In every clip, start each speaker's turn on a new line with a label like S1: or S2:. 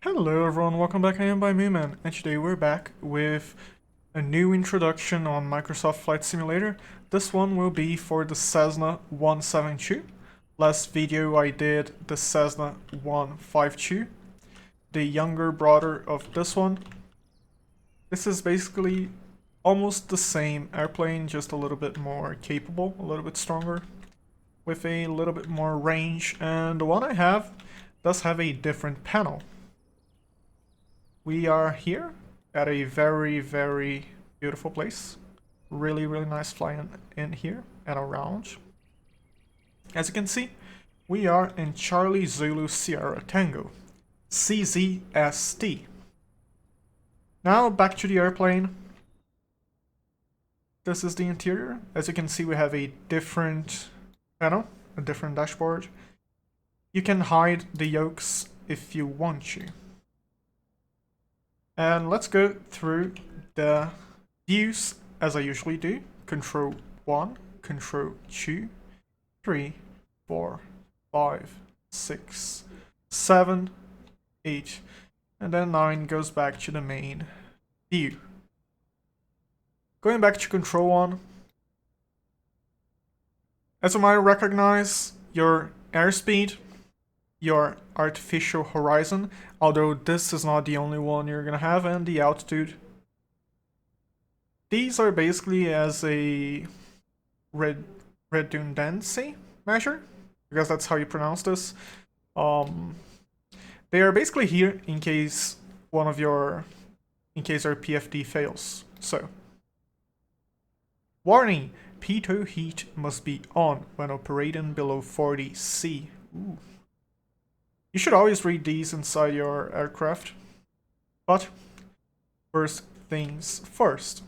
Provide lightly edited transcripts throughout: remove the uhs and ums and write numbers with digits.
S1: Hello everyone, welcome back. I am by Mooman, and today we're back with a new introduction on Microsoft Flight Simulator. This one will be for the Cessna 172. Last video I did the Cessna 152, the younger brother of this one. This is basically almost the same airplane, just a little bit more capable, a little bit stronger, with a little bit more range, and the one I have does have a different panel. We are here at a very beautiful place. Really nice flying in here and around. As you can see, we are in Charlie Zulu Sierra Tango, CZST. Now back to the airplane. This is the interior. As you can see, we have a different panel, a different dashboard. You can hide the yokes if you want to. And let's go through the views as I usually do. Control 1, Control 2, 3, 4, 5, 6, 7, 8, and then 9 goes back to the main view. Going back to Control 1, as you might recognize, your airspeed, your artificial horizon, although this is not the only one you're gonna have, and the altitude. These are basically as a redundancy measure, because that's how you pronounce this. They are basically here in case your PFD fails. So, warning: pitot heat must be on when operating below 40 C. Ooh. You should always read these inside your aircraft. But first things first.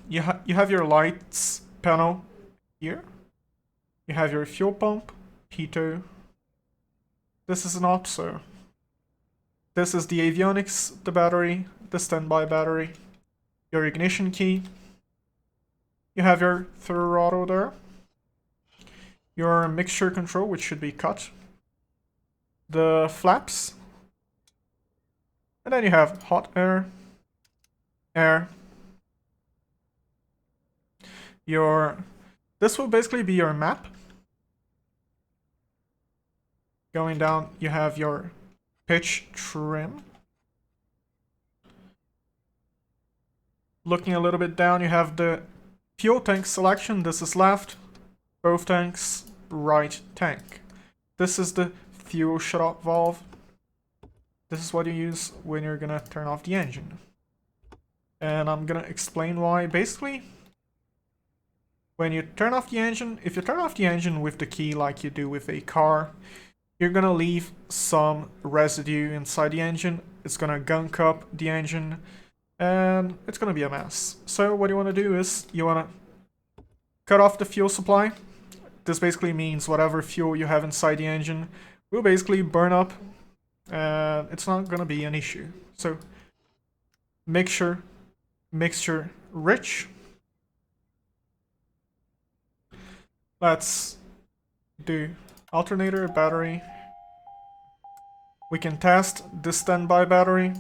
S1: You have your lights panel here. You have your fuel pump, pitot. This is an OPSO. This is the avionics, the battery, the standby battery, your ignition key. You have your throttle there. Your mixture control, which should be cut. The flaps, and then you have hot air, air. This will basically be your map. Going down, you have your pitch trim. Looking a little bit down, you have the fuel tank selection. This is left, both tanks, right tank. This is the fuel shut-off valve. This is what you use when you're gonna turn off the engine. And I'm gonna explain why. Basically, when you turn off the engine, if you turn off the engine with the key like you do with a car, you're gonna leave some residue inside the engine. It's gonna gunk up the engine, and it's gonna be a mess. So what you wanna do is, you wanna cut off the fuel supply. This basically means whatever fuel you have inside the engine will basically burn up, and it's not gonna be an issue. So mixture rich. Let's do alternator, battery. We can test the standby battery.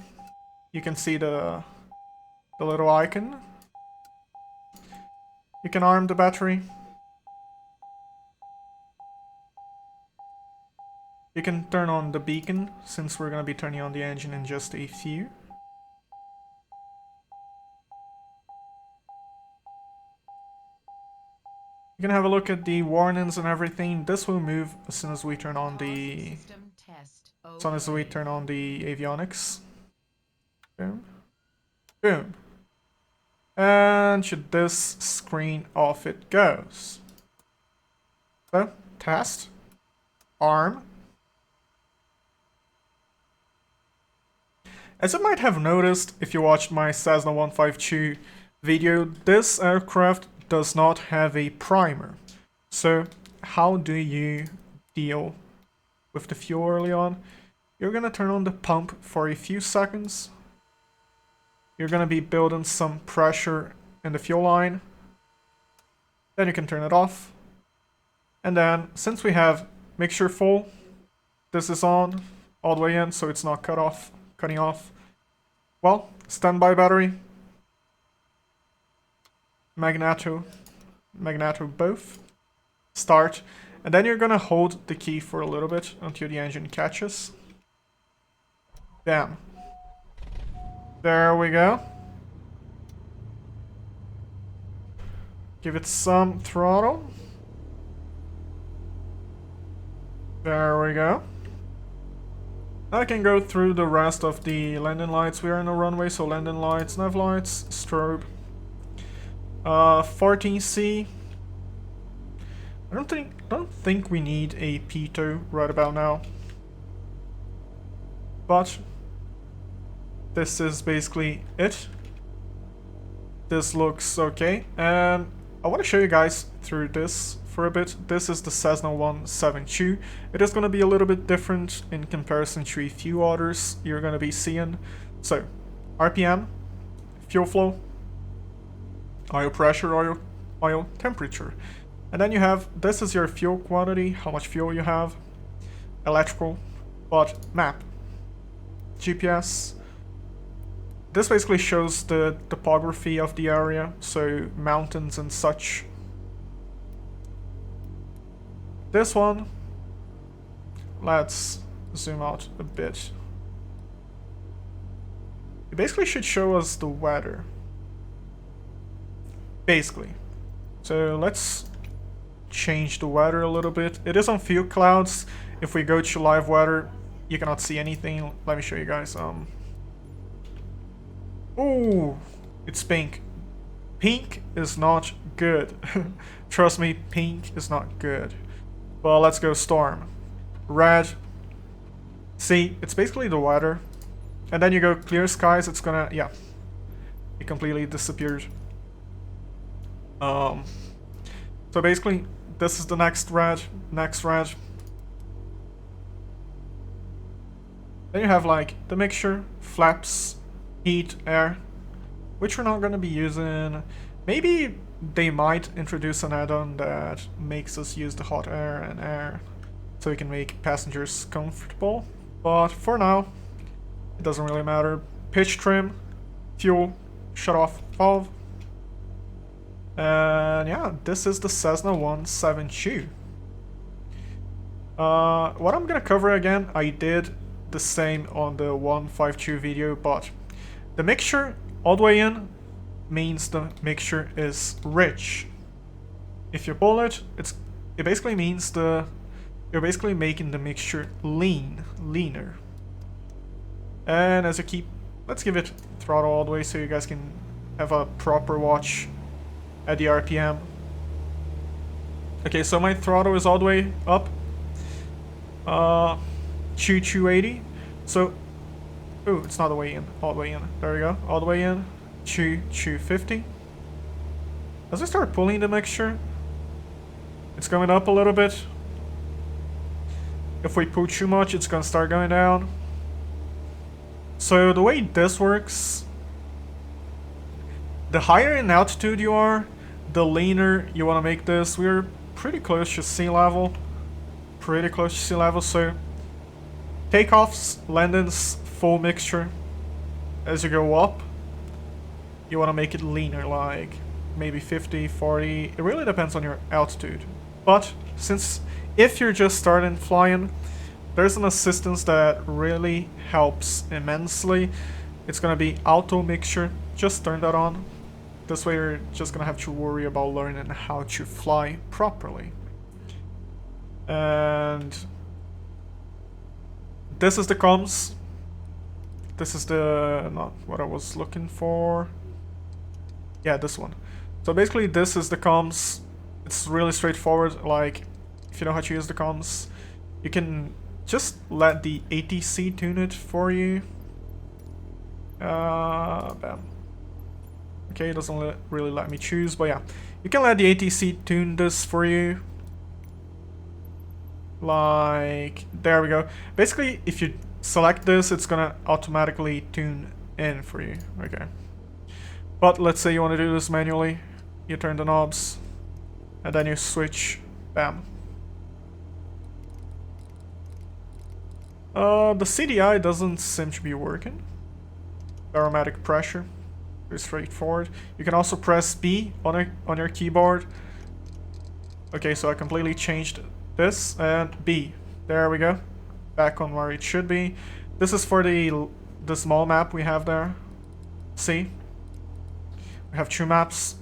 S1: You can see the little icon. You can arm the battery. You can turn on the beacon, since we're going to be turning on the engine in just a few. You can have a look at the warnings and everything. This will move as soon as we turn on the avionics. Boom. Boom. And to this screen, off it goes. So, test. Arm. As you might have noticed if you watched my Cessna 152 video, this aircraft does not have a primer. So how do you deal with the fuel early on? You're gonna turn on the pump for a few seconds. You're gonna be building some pressure in the fuel line. Then you can turn it off. And then, since we have mixture full, this is on. all the way in so it's not cutting off. Well, standby battery. Magneto both. Start. And then you're gonna hold the key for a little bit until the engine catches. Bam. There we go. Give it some throttle. There we go. I can go through the rest of the landing lights. We are in a runway, so landing lights, nav lights, strobe. 14C. I don't think we need a pitot right about now. But this is basically it. This looks okay, and I want to show you guys through this for a bit. This is the Cessna 172. It is going to be a little bit different in comparison to a few others you're going to be seeing. So, RPM, fuel flow, oil pressure, oil temperature. And then you have, this is your fuel quantity, how much fuel you have, electrical, but map, GPS. This basically shows the topography of the area, so mountains and such. This one, let's zoom out a bit. It basically should show us the weather. Basically. So let's change the weather a little bit. It is on field clouds. If we go to live weather, you cannot see anything. Let me show you guys. Ooh, it's pink. Pink is not good. Trust me, pink is not good. Well, let's go storm. Red. See, it's basically the weather. And then you go clear skies, it's gonna, yeah. It completely disappeared. So basically, this is the next red. Then you have like the mixture, flaps, heat, air, which we're not gonna be using. Maybe they might introduce an add-on that makes us use the hot air and air so we can make passengers comfortable. But for now, it doesn't really matter. Pitch trim, fuel, shut off valve. And yeah, this is the Cessna 172. What I'm gonna cover again, I did the same on the 152 video, but the mixture all the way in means the mixture is rich. If you pull it, it basically means you're basically making the mixture leaner. And as you keep, let's give it throttle all the way so you guys can have a proper watch at the RPM. Okay, so my throttle is all the way up. 280. So, ooh, it's not the way in. All the way in. There we go. All the way in. 250. As I start pulling the mixture, it's going up a little bit. If we pull too much, it's gonna start going down. So the way this works, the higher in altitude you are, the leaner you want to make this. We're pretty close to sea level. So takeoffs, landings, full mixture. As you go up, you want to make it leaner, like maybe 50, 40. It really depends on your altitude. But since if you're just starting flying, there's an assistance that really helps immensely. It's gonna be auto mixture. Just turn that on. This way you're just gonna have to worry about learning how to fly properly. And this is the comms. This is the, not what I was looking for. Yeah, this one. So basically this is the comms. It's really straightforward. Like, if you know how to use the comms, you can just let the ATC tune it for you. Bam. Okay, it doesn't really let me choose, but yeah. You can let the ATC tune this for you. Like, there we go. Basically, if you select this, it's gonna automatically tune in for you. Okay. But let's say you want to do this manually. You turn the knobs, and then you switch. Bam. The CDI doesn't seem to be working. Barometric pressure. Pretty straightforward. You can also press B on your keyboard. Okay, so I completely changed this and B. There we go. Back on where it should be. This is for the small map we have there. See? We have 2 maps.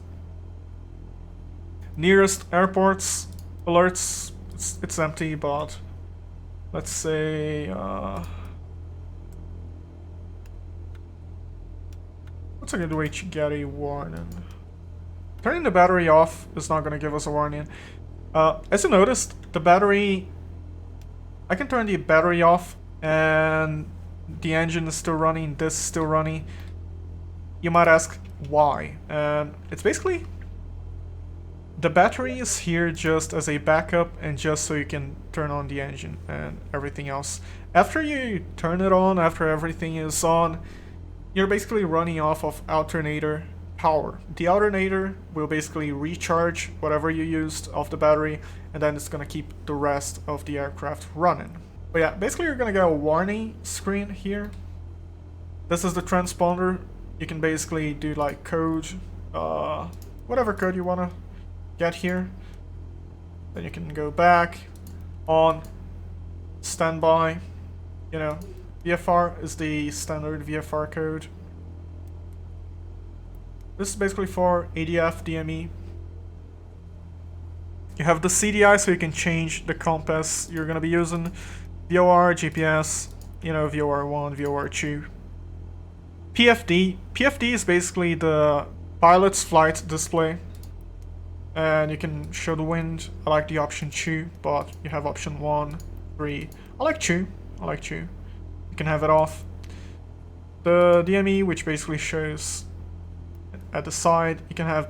S1: Nearest airports alerts. It's empty, but let's say what's a good way to get a warning? Turning the battery off is not going to give us a warning. As you noticed, the battery... I can turn the battery off and the engine is still running, this is still running. You might ask why, and it's basically... the battery is here just as a backup and just so you can turn on the engine and everything else. After you turn it on, after everything is on, you're basically running off of alternator power. The alternator will basically recharge whatever you used of the battery, and then it's gonna keep the rest of the aircraft running. But yeah, basically you're gonna get a warning screen here. This is the transponder. You can basically do like code, whatever code you wanna get here. Then you can go back, on, standby, you know, VFR is the standard VFR code. This is basically for ADF, DME. You have the CDI so you can change the compass you're gonna be using. VOR, GPS, you know, VOR1, VOR2. PFD. PFD is basically the pilot's flight display. And you can show the wind. I like the option 2, but you have option 1, 3. I like 2. I like 2. You can have it off. The DME, which basically shows at the side, you can have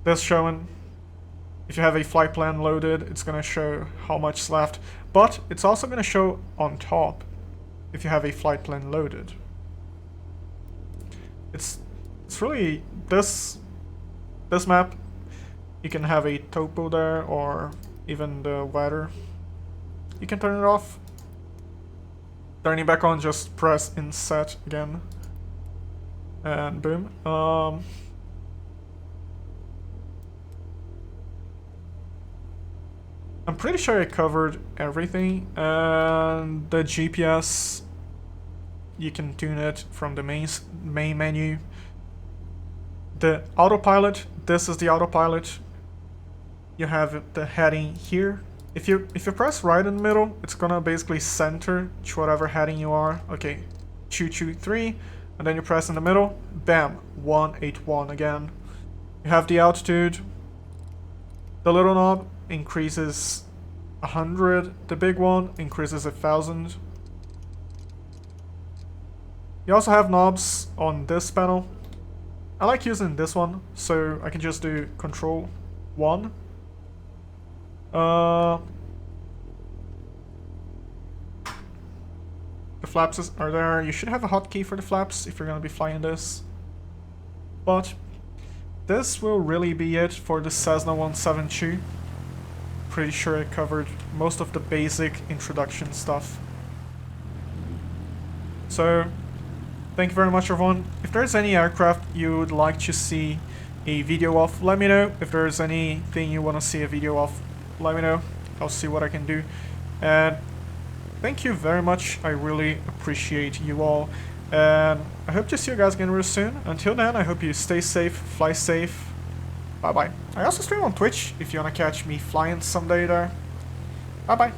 S1: this showing. If you have a flight plan loaded, it's gonna show how much is left, but it's also gonna show on top if you have a flight plan loaded. It's really this map. You can have a topo there or even the weather. You can turn it off. Turning it back on, just press inset again. And boom. I'm pretty sure I covered everything. And the GPS, you can tune it from the main menu. The autopilot, this is the autopilot. You have the heading here. If you press right in the middle, it's gonna basically center to whatever heading you are. Okay, 223. And then you press in the middle, bam, 181 again. You have the altitude. The little knob increases 100. The big one increases 1,000. You also have knobs on this panel. I like using this one, so I can just do Control 1. The flaps are there. You should have a hotkey for the flaps if you're going to be flying this. But this will really be it for the Cessna 172. Pretty sure I covered most of the basic introduction stuff. So, thank you very much everyone. If there's any aircraft you would like to see a video of, let me know. If there's anything you want to see a video of, let me know. I'll see what I can do. And thank you very much. I really appreciate you all. And I hope to see you guys again real soon. Until then, I hope you stay safe, fly safe. Bye bye. I also stream on Twitch if you want to catch me flying someday there. Bye bye.